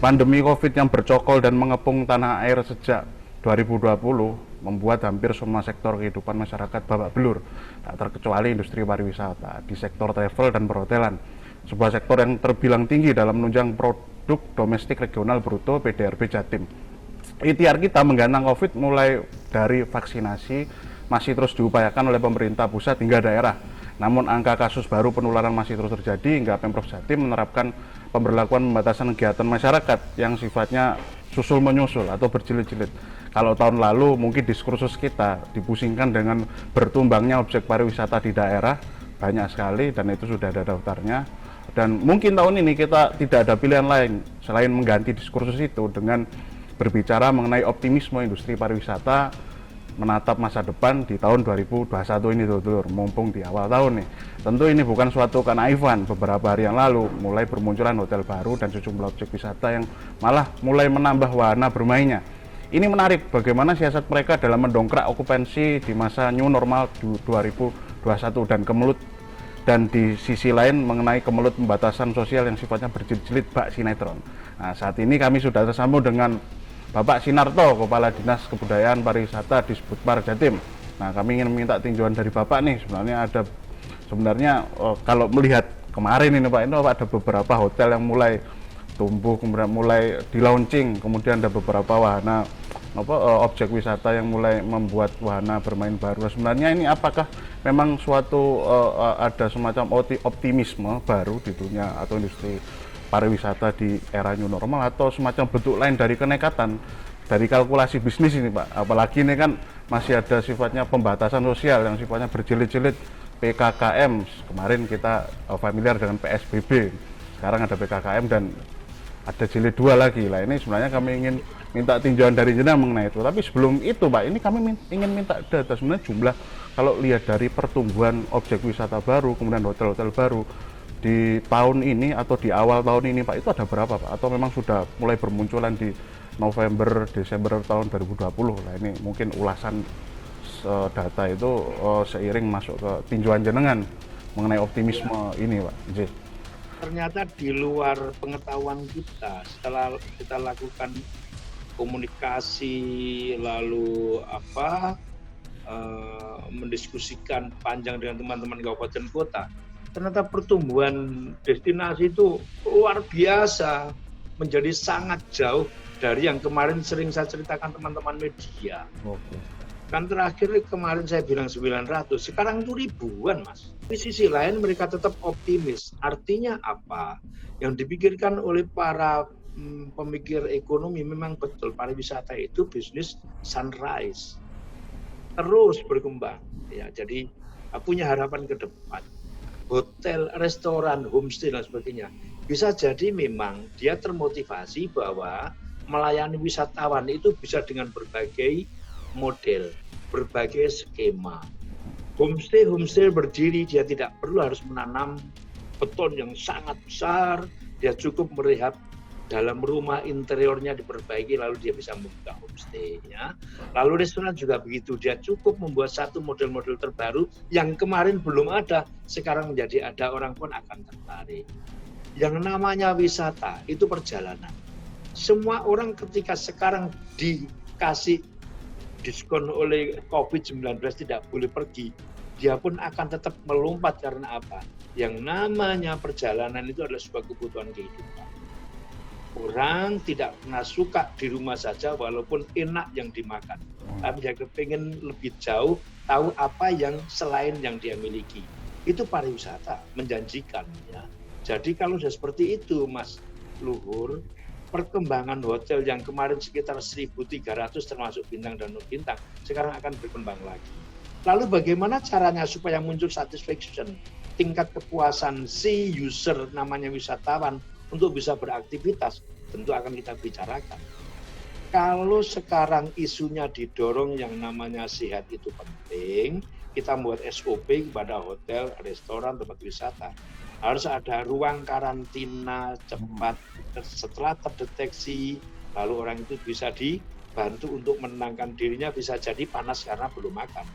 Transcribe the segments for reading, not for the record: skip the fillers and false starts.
pandemi COVID yang bercokol dan mengepung tanah air sejak 2020 membuat hampir semua sektor kehidupan masyarakat babak belur, tak terkecuali industri pariwisata di sektor travel dan perhotelan, sebuah sektor yang terbilang tinggi dalam menunjang produk domestik regional bruto PDRB Jatim. Ikhtiar kita menggantang COVID mulai dari vaksinasi masih terus diupayakan oleh pemerintah pusat hingga daerah. Namun angka kasus baru penularan masih terus terjadi hingga Pemprov Jatim menerapkan pemberlakuan pembatasan kegiatan masyarakat yang sifatnya susul menyusul atau berjilid-jilid. Kalau tahun lalu mungkin diskursus kita dipusingkan dengan bertumbangnya objek pariwisata di daerah banyak sekali dan itu sudah ada daftarnya. Dan mungkin tahun ini kita tidak ada pilihan lain selain mengganti diskursus itu dengan berbicara mengenai optimisme industri pariwisata menatap masa depan di tahun 2021 ini, dulur, mumpung di awal tahun nih. Tentu ini bukan suatu kenaifan. Beberapa hari yang lalu mulai bermunculan hotel baru dan sejumlah objek wisata yang malah mulai menambah wahana bermainnya. Ini menarik bagaimana siasat mereka dalam mendongkrak okupansi di masa new normal 2021 dan di sisi lain mengenai kemelut pembatasan sosial yang sifatnya berjilid-jilid bak sinetron. Nah, saat ini kami sudah tersambung dengan Bapak Sinarto, Kepala Dinas Kebudayaan Pariwisata di Sbudpar Jatim. Nah, kami ingin minta tinjauan dari Bapak nih. Sebenarnya kalau melihat kemarin ini Pak, ini ada beberapa hotel yang mulai tumbuh, kemudian mulai di launching, kemudian ada beberapa wahana objek wisata yang mulai membuat wahana bermain baru. Sebenarnya ini apakah memang suatu ada semacam optimisme baru di dunia atau industri pariwisata di era new normal atau semacam bentuk lain dari kenekatan dari kalkulasi bisnis ini Pak? Apalagi ini kan masih ada sifatnya pembatasan sosial yang sifatnya berjilid-jilid, PKKM, kemarin kita familiar dengan PSBB, sekarang ada PKKM dan ada jilid 2 lagi lah. Ini sebenarnya kami ingin minta tinjauan dari jenengan mengenai itu. Tapi sebelum itu Pak, ini kami ingin minta data sebenarnya jumlah, kalau lihat dari pertumbuhan objek wisata baru, kemudian hotel-hotel baru di tahun ini atau di awal tahun ini Pak, itu ada berapa Pak? Atau memang sudah mulai bermunculan di November, Desember tahun 2020? Nah, ini mungkin ulasan data itu seiring masuk ke tinjauan jenengan mengenai optimisme ini Pak. J. Ternyata di luar pengetahuan kita, setelah kita lakukan komunikasi lalu mendiskusikan panjang dengan teman-teman kabupaten kota, ternyata pertumbuhan destinasi itu luar biasa, menjadi sangat jauh dari yang kemarin sering saya ceritakan teman-teman media. Oke. Kan terakhir kemarin saya bilang 900, sekarang itu ribuan Mas. Di sisi lain mereka tetap optimis. Artinya apa? Yang dipikirkan oleh para pemikir ekonomi memang betul, pariwisata itu bisnis sunrise. Terus berkembang. Ya, jadi punya harapan ke depan. Hotel, restoran, homestay dan sebagainya. Bisa jadi memang dia termotivasi bahwa melayani wisatawan itu bisa dengan berbagai model, berbagai skema. Homestay berdiri, dia tidak perlu harus menanam beton yang sangat besar, dia cukup merehab dalam rumah, interiornya diperbaiki lalu dia bisa membuka homestay ya. Lalu restoran juga begitu, dia cukup membuat satu model-model terbaru yang kemarin belum ada, sekarang menjadi ada, orang pun akan tertarik. Yang namanya wisata itu perjalanan. Semua orang ketika sekarang dikasih diskon oleh COVID-19 tidak boleh pergi, dia pun akan tetap melompat. Karena apa? Yang namanya perjalanan itu adalah sebuah kebutuhan kehidupan. Orang tidak pernah suka di rumah saja walaupun enak yang dimakan, tapi dia kepingin lebih jauh, tahu apa yang selain yang dia miliki. Itu pariwisata, menjanjikan ya. Jadi kalau sudah seperti itu Mas Luhur, perkembangan hotel yang kemarin sekitar 1.300 termasuk bintang dan non bintang, sekarang akan berkembang lagi. Lalu bagaimana caranya supaya muncul satisfaction, tingkat kepuasan si user namanya wisatawan untuk bisa beraktivitas, tentu akan kita bicarakan. Kalau sekarang isunya didorong yang namanya sehat itu penting, kita membuat SOP kepada hotel, restoran, tempat wisata. Harus ada ruang karantina cepat setelah terdeteksi, lalu orang itu bisa dibantu untuk menenangkan dirinya, bisa jadi panas karena belum makan.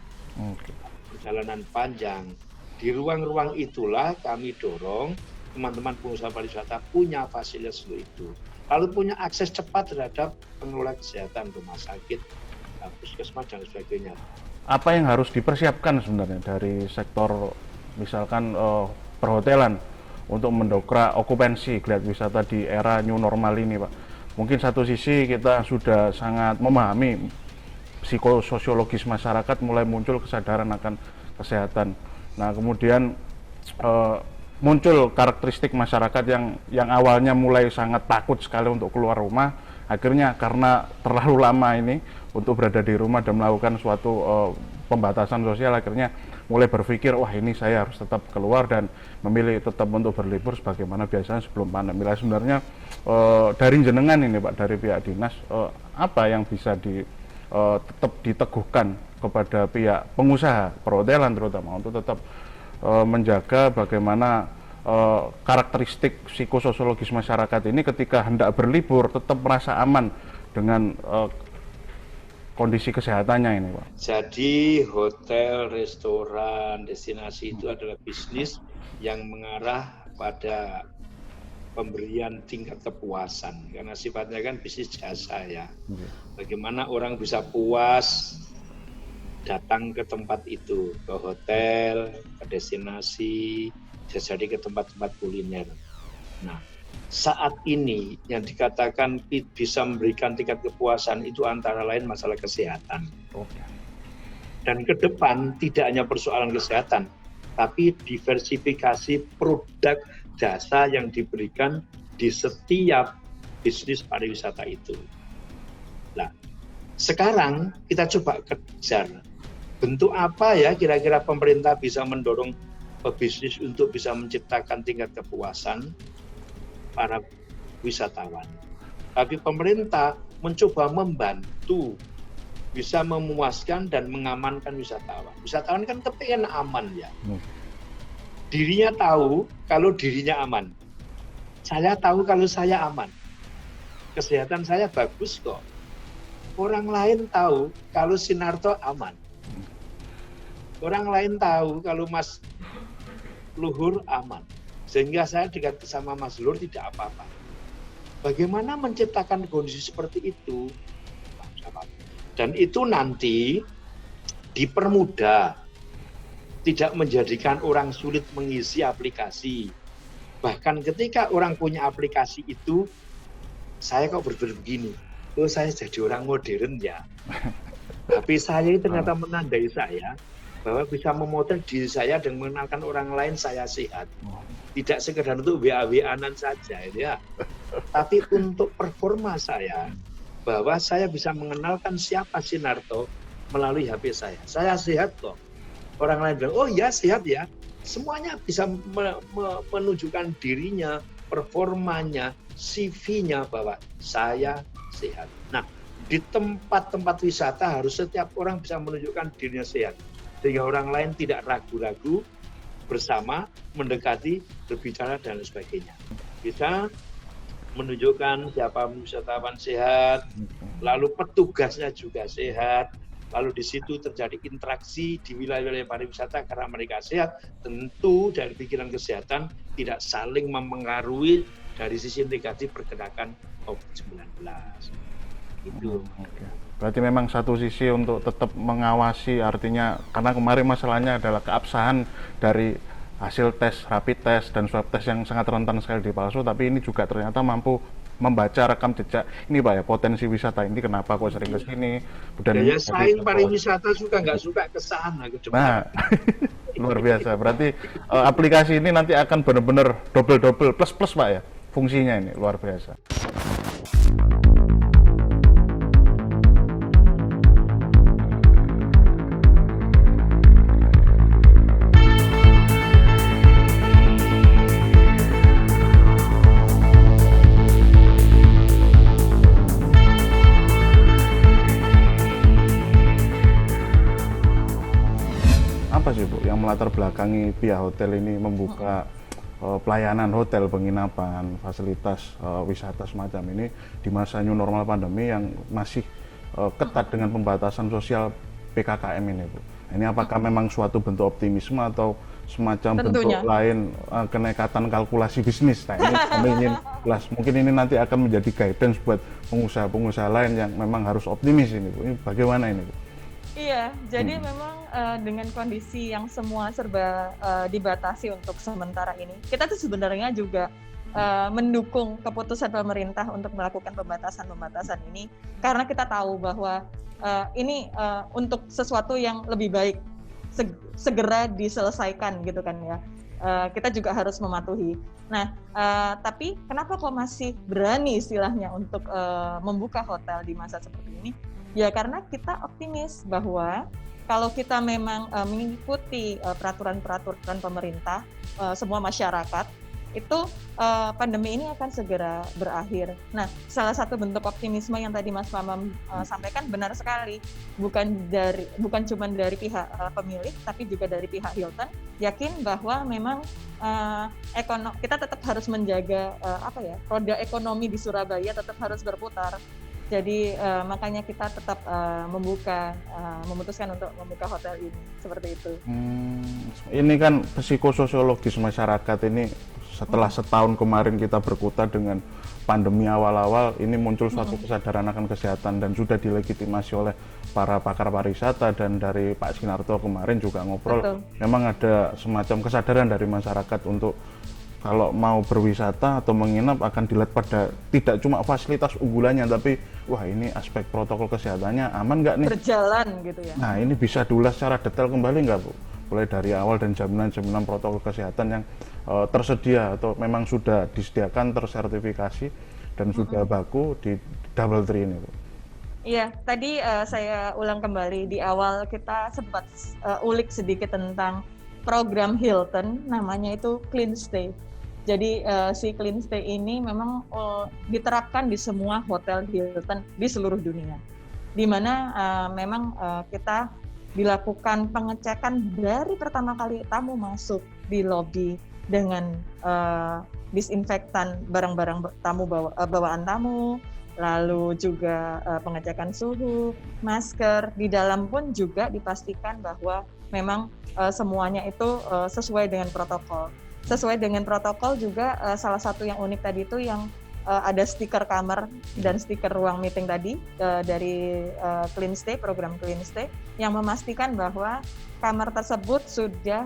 Perjalanan panjang. Di ruang-ruang itulah kami dorong teman-teman pengusaha pariwisata punya fasilitas itu. lalu punya akses cepat terhadap pengelola kesehatan, rumah sakit, puskesmas dan sebagainya. Apa yang harus dipersiapkan sebenarnya dari sektor misalkan perhotelan untuk mendongkrak okupansi geliat wisata di era new normal ini, Pak? Mungkin satu sisi kita sudah sangat memahami psikososiologis masyarakat, mulai muncul kesadaran akan kesehatan. Nah, kemudian muncul karakteristik masyarakat yang awalnya mulai sangat takut sekali untuk keluar rumah, akhirnya karena terlalu lama ini untuk berada di rumah dan melakukan suatu pembatasan sosial, akhirnya mulai berpikir, wah ini saya harus tetap keluar dan memilih tetap untuk berlibur sebagaimana biasanya sebelum pandemi. Sebenarnya dari jenengan ini Pak, dari pihak dinas, apa yang bisa tetap diteguhkan kepada pihak pengusaha perhotelan terutama untuk tetap menjaga bagaimana karakteristik psikososiologis masyarakat ini ketika hendak berlibur tetap merasa aman dengan kondisi kesehatannya ini, Pak. Jadi hotel, restoran, destinasi itu adalah bisnis yang mengarah pada pemberian tingkat kepuasan, karena sifatnya kan bisnis jasa ya. Bagaimana orang bisa puas datang ke tempat itu, ke hotel, ke destinasi, bisa jadi ke tempat-tempat kuliner. Nah, saat ini yang dikatakan bisa memberikan tingkat kepuasan itu antara lain masalah kesehatan. Dan ke depan tidak hanya persoalan kesehatan, tapi diversifikasi produk jasa yang diberikan di setiap bisnis pariwisata itu. Nah, sekarang kita coba kejar bentuk apa ya kira-kira pemerintah bisa mendorong pebisnis untuk bisa menciptakan tingkat kepuasan para wisatawan. Tapi pemerintah mencoba membantu bisa memuaskan dan mengamankan wisatawan. Wisatawan kan kepengen aman ya. Dirinya tahu kalau dirinya aman. Saya tahu kalau saya aman. Kesehatan saya bagus kok. Orang lain tahu kalau Sinarto aman. Orang lain tahu kalau Mas Luhur aman. Sehingga saya dekat sama Mas Luhur tidak apa-apa. Bagaimana menciptakan kondisi seperti itu? Dan itu nanti dipermudah. Tidak menjadikan orang sulit mengisi aplikasi. Bahkan ketika orang punya aplikasi itu, saya kok berpikir begini, oh saya jadi orang modern ya. Tapi saya ini ternyata menandai saya bahwa bisa memotret diri saya dan mengenalkan orang lain saya sehat. Tidak sekedar untuk WA-WA-an saja ya. Tapi untuk performa saya, bahwa saya bisa mengenalkan siapa Sinarto melalui HP saya. Saya sehat kok. Orang lain bilang, oh ya sehat ya. Semuanya bisa menunjukkan dirinya, performanya, CV-nya bahwa saya sehat. Nah, di tempat-tempat wisata harus setiap orang bisa menunjukkan dirinya sehat. Sehingga orang lain tidak ragu-ragu bersama, mendekati, berbicara, dan sebagainya. Bisa menunjukkan siapa wisatawan sehat, lalu petugasnya juga sehat, lalu di situ terjadi interaksi di wilayah-wilayah pariwisata karena mereka sehat, tentu dari pikiran kesehatan tidak saling mempengaruhi dari sisi negatif pergerakan COVID-19. Itu. Berarti memang satu sisi untuk tetap mengawasi, artinya karena kemarin masalahnya adalah keabsahan dari hasil tes, rapid test dan swab test yang sangat rentan sekali dipalsu, tapi ini juga ternyata mampu membaca rekam jejak ini Pak ya, potensi wisata ini kenapa kok sering ke sini. Dan ya saing pariwisata juga nggak suka ke sana ke depan. Nah, luar biasa. Berarti aplikasi ini nanti akan benar-benar double plus Pak ya, fungsinya ini luar biasa. Apa sih Bu yang melatar belakangi pihak hotel ini membuka pelayanan hotel, penginapan, fasilitas wisata semacam ini di masa new normal pandemi yang masih ketat dengan pembatasan sosial PKKM ini Bu? Ini apakah memang suatu bentuk optimisme atau semacam bentuk Tentunya. lain kenekatan kalkulasi bisnis. Nah ini kami ingin ulas, mungkin ini nanti akan menjadi guidance buat pengusaha-pengusaha lain yang memang harus optimis ini Bu. Ini bagaimana ini Bu? Iya, jadi memang dengan kondisi yang semua serba dibatasi untuk sementara ini, kita tuh sebenarnya juga mendukung keputusan pemerintah untuk melakukan pembatasan ini karena kita tahu bahwa ini untuk sesuatu yang lebih baik segera diselesaikan gitu kan ya. Kita juga harus mematuhi. Nah, tapi kenapa kok masih berani istilahnya untuk membuka hotel di masa seperti ini? Ya karena kita optimis bahwa kalau kita memang mengikuti peraturan-peraturan pemerintah, semua masyarakat, itu pandemi ini akan segera berakhir. Nah, salah satu bentuk optimisme yang tadi Mas Mamam sampaikan benar sekali, bukan cuma dari pihak pemilik, tapi juga dari pihak Hilton, yakin bahwa memang kita tetap harus menjaga roda ekonomi di Surabaya tetap harus berputar. Jadi makanya kita tetap memutuskan untuk membuka hotel ini seperti itu. Ini kan psikososiologis masyarakat ini setelah setahun kemarin kita berkutat dengan pandemi awal-awal, ini muncul suatu kesadaran akan kesehatan dan sudah dilegitimasi oleh para pakar pariwisata, dan dari Pak Sinarto kemarin juga ngobrol. Betul. Memang ada semacam kesadaran dari masyarakat untuk kalau mau berwisata atau menginap akan dilihat pada tidak cuma fasilitas unggulannya, tapi wah ini aspek protokol kesehatannya aman nggak nih? Berjalan gitu ya. Nah ini bisa diulas secara detail kembali nggak Bu? Mulai dari awal dan jaminan-jaminan protokol kesehatan yang tersedia atau memang sudah disediakan, tersertifikasi dan sudah baku di DoubleTree ini Bu. Iya, tadi saya ulang kembali di awal kita sempat ulik sedikit tentang program Hilton, namanya itu Clean Stay. Jadi si Clean Stay ini memang diterapkan di semua hotel Hilton di seluruh dunia, di mana memang kita dilakukan pengecekan dari pertama kali tamu masuk di lobi dengan disinfektan barang-barang tamu bawaan tamu, lalu juga pengecekan suhu, masker. Di dalam pun juga dipastikan bahwa memang semuanya itu sesuai dengan protokol. Sesuai dengan protokol juga salah satu yang unik tadi itu yang ada stiker kamar dan stiker ruang meeting tadi dari Clean Stay, program Clean Stay, yang memastikan bahwa kamar tersebut sudah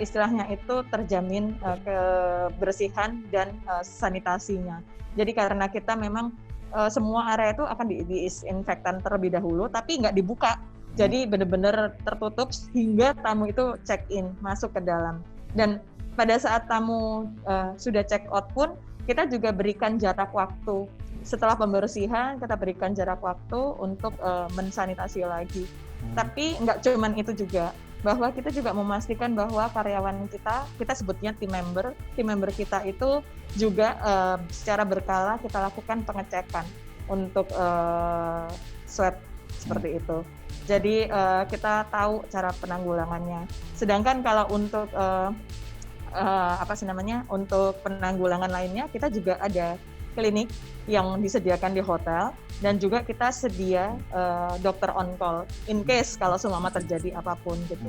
istilahnya itu terjamin kebersihan dan sanitasinya. Jadi karena kita memang semua area itu akan disinfektan terlebih dahulu, tapi nggak dibuka. Jadi benar-benar tertutup hingga tamu itu check in, masuk ke dalam. Dan pada saat tamu sudah check out pun, kita juga berikan jarak waktu. Setelah pembersihan, kita berikan jarak waktu untuk mensanitasi lagi. Tapi nggak cuman itu juga, bahwa kita juga memastikan bahwa karyawan kita sebutnya team member kita itu juga secara berkala kita lakukan pengecekan untuk swab seperti itu. Jadi kita tahu cara penanggulangannya. Sedangkan kalau untuk untuk penanggulangan lainnya, kita juga ada klinik yang disediakan di hotel, dan juga kita sedia dokter on call in case kalau seumpama terjadi apapun gitu.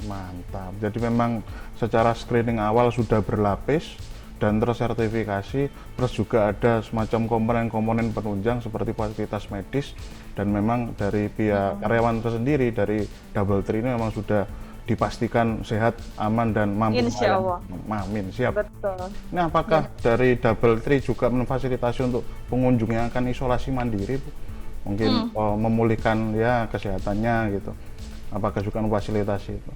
Mantap. Jadi memang secara screening awal sudah berlapis dan tersertifikasi, terus juga ada semacam komponen-komponen penunjang seperti fasilitas medis, dan memang dari pihak karyawan tersendiri dari DoubleTree ini memang sudah dipastikan sehat, aman, dan mampu. Insya Allah. Amin, siap. Betul. Nah, apakah dari DoubleTree juga memfasilitasi untuk pengunjung yang akan isolasi mandiri, Bu? Mungkin memulihkan ya kesehatannya gitu. Apakah juga memfasilitasi itu?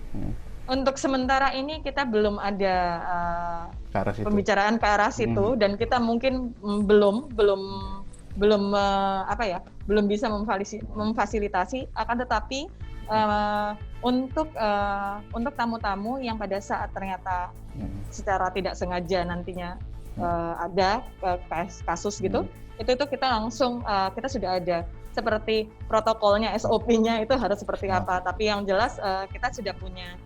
Untuk sementara ini kita belum ada pembicaraan ke arah situ, dan kita mungkin belum bisa memfasilitasi. Akan tetapi untuk tamu-tamu yang pada saat ternyata secara tidak sengaja nantinya ada kasus gitu, itu kita langsung kita sudah ada seperti protokolnya, SOP-nya itu harus seperti apa. Tapi yang jelas kita sudah punya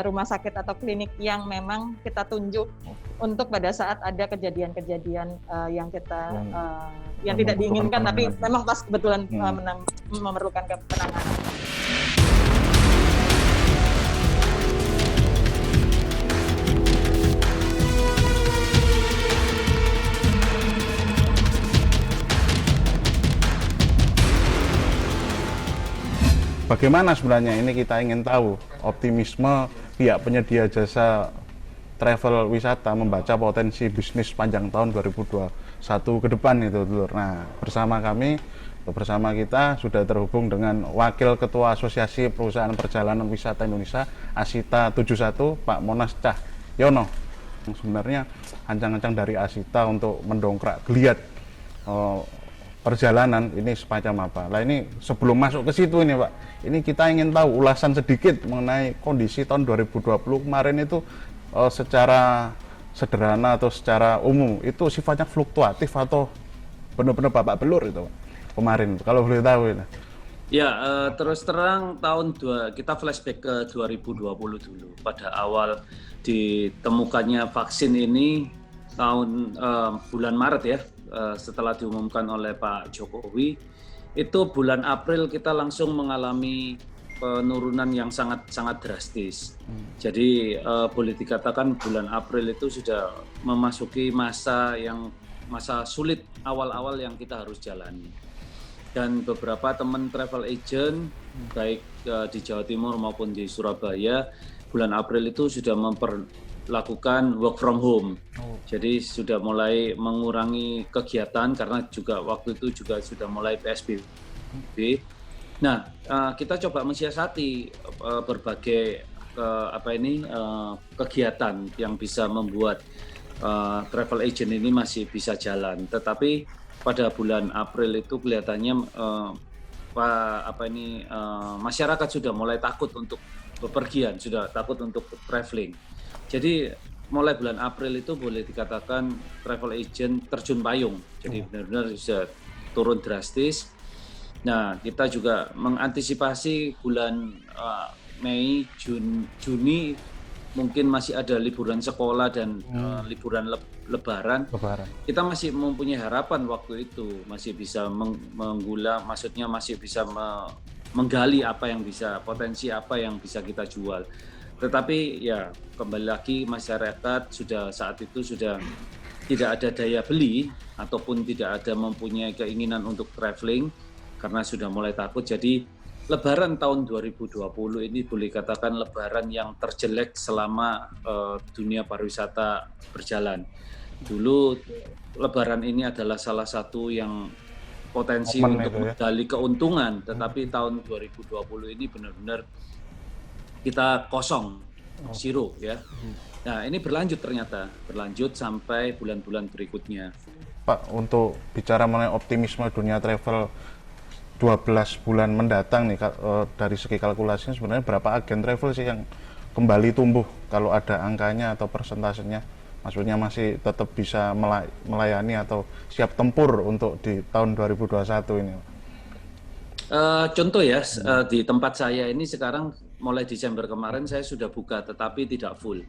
rumah sakit atau klinik yang memang kita tunjuk untuk pada saat ada kejadian-kejadian yang kita yang tidak diinginkan, tapi memang pas kebetulan memerlukan penanganan. bagaimana sebenarnya ini kita ingin tahu optimisme pihak penyedia jasa travel wisata membaca potensi bisnis panjang tahun 2021 ke depan itu, Dulur. Nah, bersama kita sudah terhubung dengan Wakil Ketua Asosiasi Perusahaan Perjalanan Wisata Indonesia Asita 71, Pak Monas Cahyono. Sebenarnya ancang-ancang dari Asita untuk mendongkrak geliat perjalanan ini semacam apa? Lah ini sebelum masuk ke situ ini Pak, ini kita ingin tahu ulasan sedikit mengenai kondisi tahun 2020 kemarin itu secara sederhana atau secara umum itu sifatnya fluktuatif atau benar-benar babak belur itu Pak, kemarin kalau boleh tahu ini. Ya, terus terang kita flashback ke 2020 dulu. Pada awal ditemukannya vaksin ini tahun bulan Maret ya, setelah diumumkan oleh Pak Jokowi, itu bulan April kita langsung mengalami penurunan yang sangat drastis. Jadi boleh dikatakan bulan April itu sudah memasuki masa sulit awal-awal yang kita harus jalani. Dan beberapa teman travel agent baik di Jawa Timur maupun di Surabaya bulan April itu sudah memperlakukan work from home. Jadi sudah mulai mengurangi kegiatan karena juga waktu itu juga sudah mulai PSBB. Nah, kita coba mensiasati berbagai kegiatan yang bisa membuat travel agent ini masih bisa jalan. Tetapi pada bulan April itu kelihatannya masyarakat sudah mulai takut untuk bepergian, sudah takut untuk traveling. Jadi mulai bulan April itu boleh dikatakan travel agent terjun payung. Jadi benar-benar bisa turun drastis. Nah, kita juga mengantisipasi bulan Mei, Juni mungkin masih ada liburan sekolah dan liburan lebaran. Kita masih mempunyai harapan waktu itu masih bisa maksudnya masih bisa menggali potensi apa yang bisa kita jual. Tetapi ya kembali lagi masyarakat saat itu sudah tidak ada daya beli ataupun tidak ada mempunyai keinginan untuk traveling karena sudah mulai takut. Jadi Lebaran tahun 2020 ini boleh katakan Lebaran yang terjelek selama dunia pariwisata berjalan. Dulu Lebaran ini adalah salah satu yang potensi untuk menggali keuntungan, tetapi tahun 2020 ini benar-benar kita kosong, zero ya. Nah ini berlanjut sampai bulan-bulan berikutnya. Pak, untuk bicara mengenai optimisme dunia travel 12 bulan mendatang nih, dari segi kalkulasinya sebenarnya berapa agen travel sih yang kembali tumbuh kalau ada angkanya atau persentasenya? Maksudnya masih tetap bisa melayani atau siap tempur untuk di tahun 2021 ini? Contoh ya, di tempat saya ini sekarang mulai Desember kemarin saya sudah buka tetapi tidak full.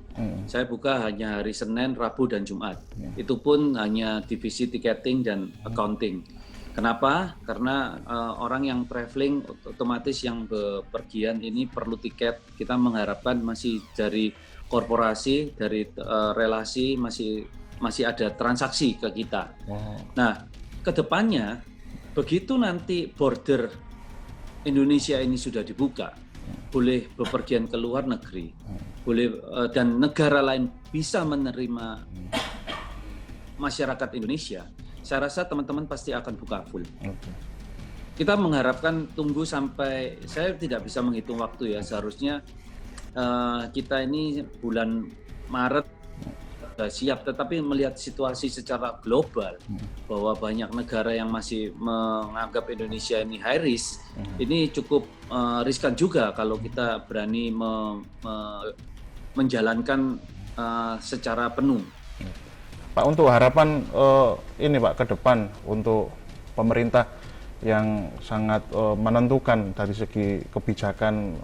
Saya buka hanya hari Senin, Rabu, dan Jumat. Itu pun hanya divisi tiketing dan accounting. Kenapa? Karena orang yang traveling otomatis yang bepergian ini perlu tiket. Kita mengharapkan masih dari korporasi, dari relasi masih ada transaksi ke kita. Nah, kedepannya begitu nanti border Indonesia ini sudah dibuka, boleh bepergian ke luar negeri, boleh dan negara lain bisa menerima masyarakat Indonesia. Saya rasa teman-teman pasti akan buka full. Kita mengharapkan tunggu sampai, saya tidak bisa menghitung waktu ya, seharusnya kita ini bulan Maret sudah siap, tetapi melihat situasi secara global bahwa banyak negara yang masih menganggap Indonesia ini high risk, ini cukup riskan juga kalau kita berani menjalankan secara penuh. Pak, untuk harapan ini Pak ke depan untuk pemerintah yang sangat menentukan dari segi kebijakan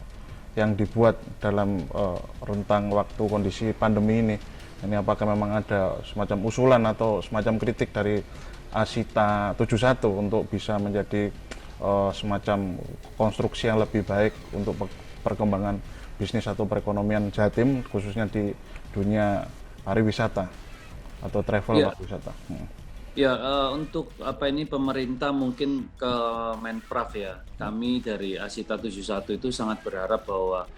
yang dibuat dalam rentang waktu kondisi pandemi ini apakah memang ada semacam usulan atau semacam kritik dari Asita 71 untuk bisa menjadi semacam konstruksi yang lebih baik untuk perkembangan bisnis atau perekonomian Jatim khususnya di dunia pariwisata atau travel pariwisata. Ya, untuk pemerintah mungkin ke Menparekraf ya. Kami dari Asita 71 itu sangat berharap bahwa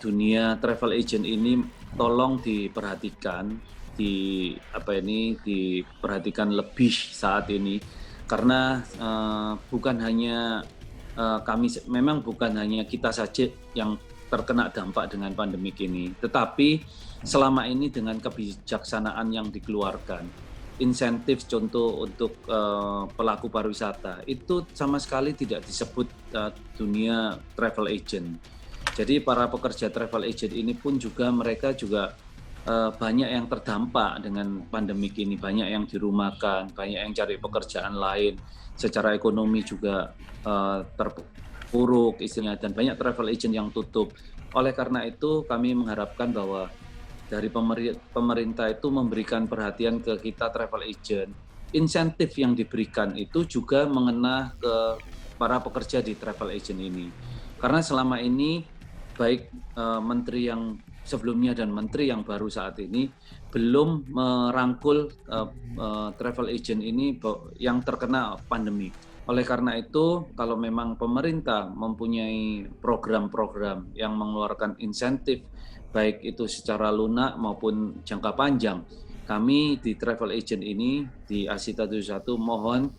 dunia travel agent ini tolong diperhatikan, diperhatikan lebih saat ini karena bukan hanya memang bukan hanya kita saja yang terkena dampak dengan pandemik ini, tetapi selama ini dengan kebijaksanaan yang dikeluarkan, insentif contoh untuk pelaku pariwisata itu sama sekali tidak disebut dunia travel agent. Jadi para pekerja travel agent ini pun juga mereka juga banyak yang terdampak dengan pandemik ini, banyak yang dirumahkan, banyak yang cari pekerjaan lain, secara ekonomi juga terpuruk istilahnya, dan banyak travel agent yang tutup. Oleh karena itu kami mengharapkan bahwa dari pemerintah itu memberikan perhatian ke kita travel agent. Insentif yang diberikan itu juga mengena ke para pekerja di travel agent ini. Karena selama ini baik menteri yang sebelumnya dan menteri yang baru saat ini belum merangkul travel agent ini yang terkena pandemi. Oleh karena itu, kalau memang pemerintah mempunyai program-program yang mengeluarkan insentif baik itu secara lunak maupun jangka panjang, kami di travel agent ini di Asita 71 mohon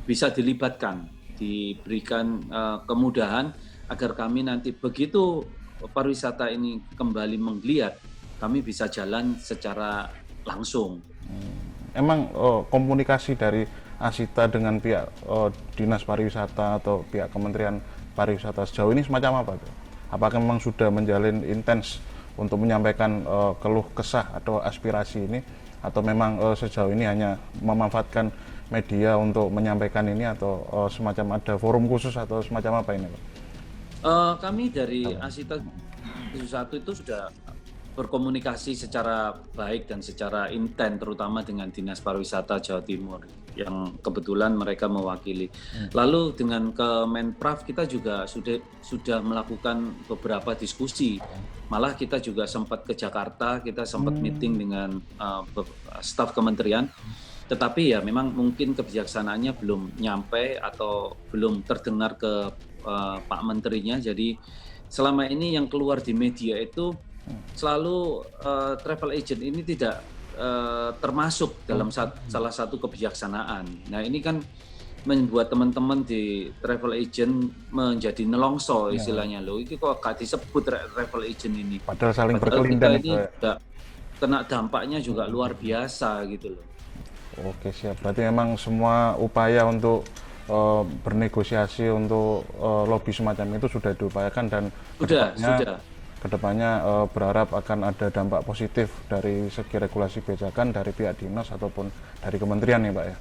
bisa dilibatkan, diberikan kemudahan agar kami nanti begitu pariwisata ini kembali menggeliat, kami bisa jalan secara langsung. Emang komunikasi dari Asita dengan pihak Dinas Pariwisata atau pihak Kementerian Pariwisata sejauh ini semacam apa tuh? Apakah memang sudah menjalin intens untuk menyampaikan keluh kesah atau aspirasi ini, atau memang sejauh ini hanya memanfaatkan media untuk menyampaikan ini, atau semacam ada forum khusus atau semacam apa ini, Pak? Kami dari Asita 71 itu sudah berkomunikasi secara baik dan secara intens, terutama dengan Dinas Pariwisata Jawa Timur yang kebetulan mereka mewakili. Lalu dengan Kemenparekraf kita juga sudah melakukan beberapa diskusi. Malah kita juga sempat ke Jakarta, kita sempat meeting dengan staf kementerian. Tetapi ya memang mungkin kebijaksanaannya belum nyampe atau belum terdengar ke Pak Menterinya. Jadi selama ini yang keluar di media itu selalu travel agent ini tidak termasuk dalam salah satu kebijaksanaan. Nah ini kan membuat teman-teman di travel agent menjadi nelongso istilahnya, loh ini kok gak disebut travel agent ini. Padahal saling Padahal berkelindan kita ini juga kena dampaknya juga luar biasa gitu loh. Oke, siap. Berarti memang semua upaya untuk bernegosiasi untuk lobby semacam itu sudah diupayakan, dan Sudah. kedepannya berharap akan ada dampak positif dari segi regulasi kebijakan dari pihak dinas ataupun dari kementerian ya, Pak ya.